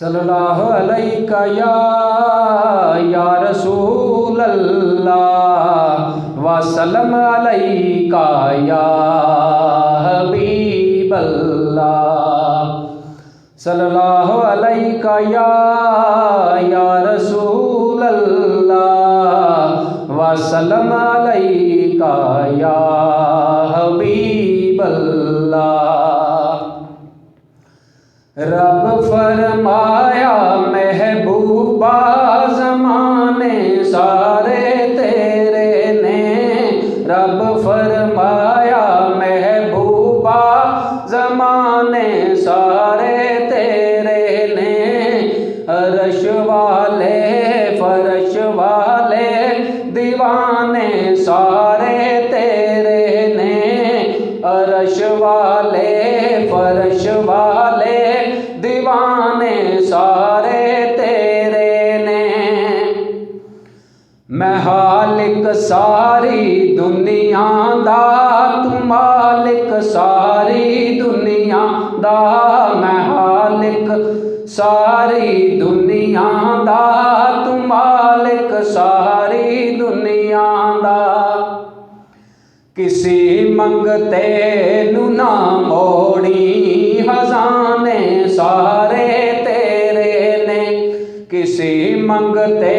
सल्लल्लाहु अलैका या रसूल अल्लाह वसल्लम अलैका या हबीब अल्लाह। सल्लल्लाहु अलैका या रसूल अल्लाह वसल्लम अलैका या हबीब अल्लाह। रब फरमाया महबूबा ज़माने सारे तेरे ने, रब फरमाया महबूबा ज़माने सारे तेरे ने। अर्श वाले फर्श वाले दीवाने सारे तेरे ने, अर्श वाले फर्श वाले दीवाने सारे तेरे ने। मैं हालिक सारी दुनिया दा, तू मालिक सारी दुनिया दा। मैं हालिक सारी दुनिया दा, तू मालिक सारी दुनिया दा। किसी मंगते नू ना मोड़ी खजाने सारे तेरे ने, किसी मंगते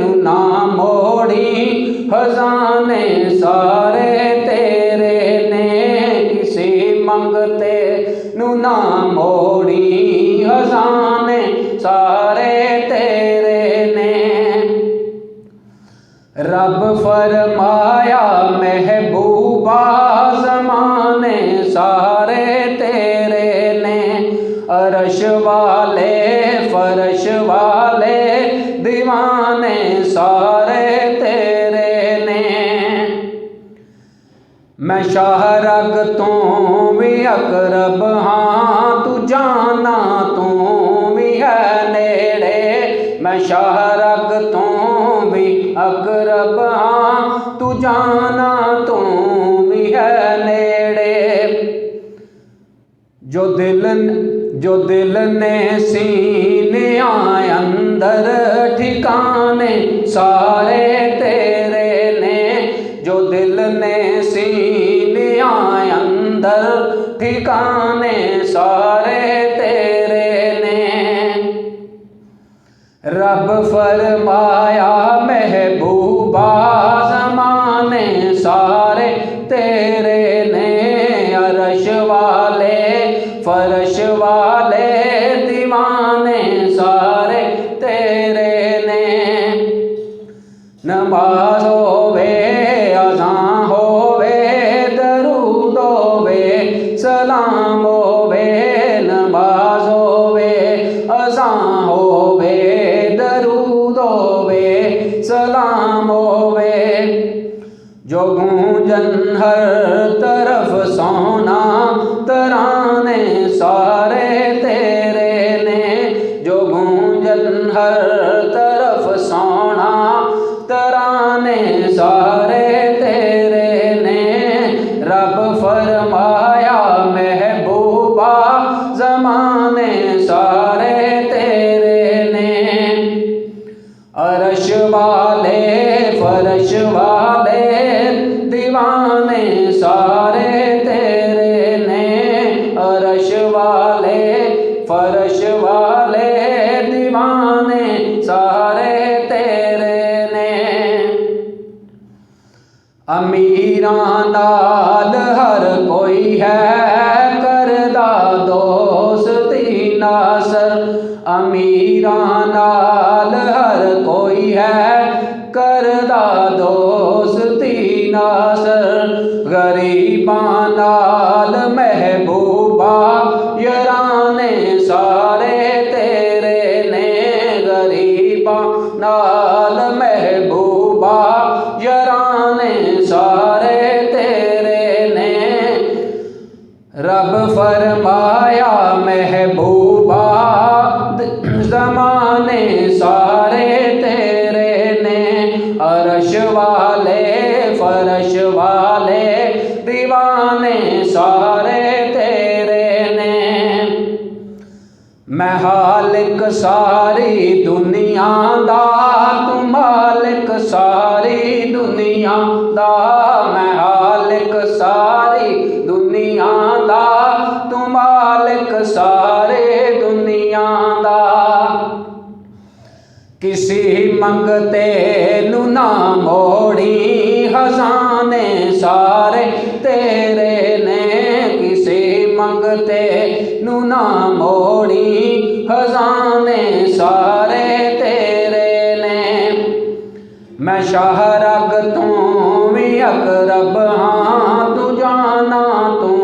नू ना मोड़ी खजाने सारे तेरे ने। किसी मंगते नू ना मोड़ी खजाने सारे तेरे ने। रब फरमाया महबूबा ज़माने सारे तेरे ने, अर्श वाले फर्श वाले दीवाने सारे तेरे ने। मैं शाहरग तो भी अकरब हाँ, तू जाना तू भी है नेड़े। मैं शाहरग तो भी अकरब हाँ, तू जाना तू भी है नेड़े। जो दिल ने सीने अंदर ठिकाने सारे तेरे ने, जो दिल ने सीने अंदर ठिकाने सारे तेरे ने। रब फरमाया महबूबा ज़माने सारे तेरे ने, अर्श वाले फर्श वाले दीवाने सारे तेरे ने। नमाज होवे अज़ां होवे दरूद होवे सलाम होवे, नमाज होवे अज़ां होवे दरूद होवे सलाम होवे। जो गूंजन हर तरफ सोना तराने सारे तेरे ने, जो गूंजन हर तरफ सोना तराने सारे तेरे ने। रब फरमाया महबूबा ज़माने सारे तेरे ने, अर्श वाले फर्श वाले दीवाने सारे तेरे ने, अर्श वाले फर्श वाले दीवाने सारे तेरे ने। अमीरां नाल हर कोई है करदा दोस्ती नासर, अमीरां नाल हर कोई है करदा दोस्ती नासर। गरीबां नाल महबूबा याराने सारे तेरे ने, गरीबां नाल महबूबा याराने सारे तेरे ने। रब फरमाया महबूबा ज़माने सारे तेरे ने, अर्श वाले फर्श वाले दीवाने सारे तेरे ने। मैं हालिक सारी दुनिया दा, तू मालिक सारी दुनिया दा। मैं हालिक सारी दुनिया दा, तू मालिक सारे दुनिया दा। किसी मंगते नू ना मोड़ी, खजाने सारे तेरे ने। किसी मंगते नू ना मोड़ी, खजाने सारे तेरे ने। मैं शाहरग तू भी अकरब हाँ, तू जाना तू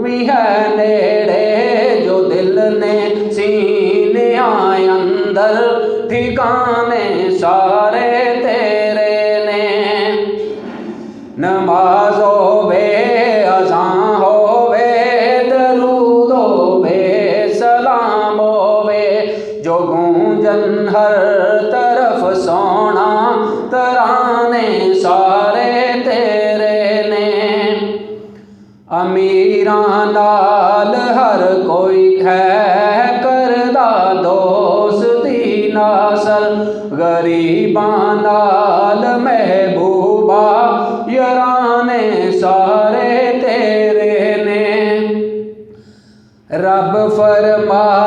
भी है नेड़े। जो दिल ने सीने आए अंदर, ठिकाने सारे तेरे ने। नमाज होवे, अज़ां होवे, दरूद होवे, सलाम होवे, जो गूंजन हर तरफ सोना, तराने सारे तेरे ने। अमीरां नाल हर कोई है करदा दोस्ती नासर, गरीबां नाल महबूबा याराने सारे तेरे ने। रब फरमा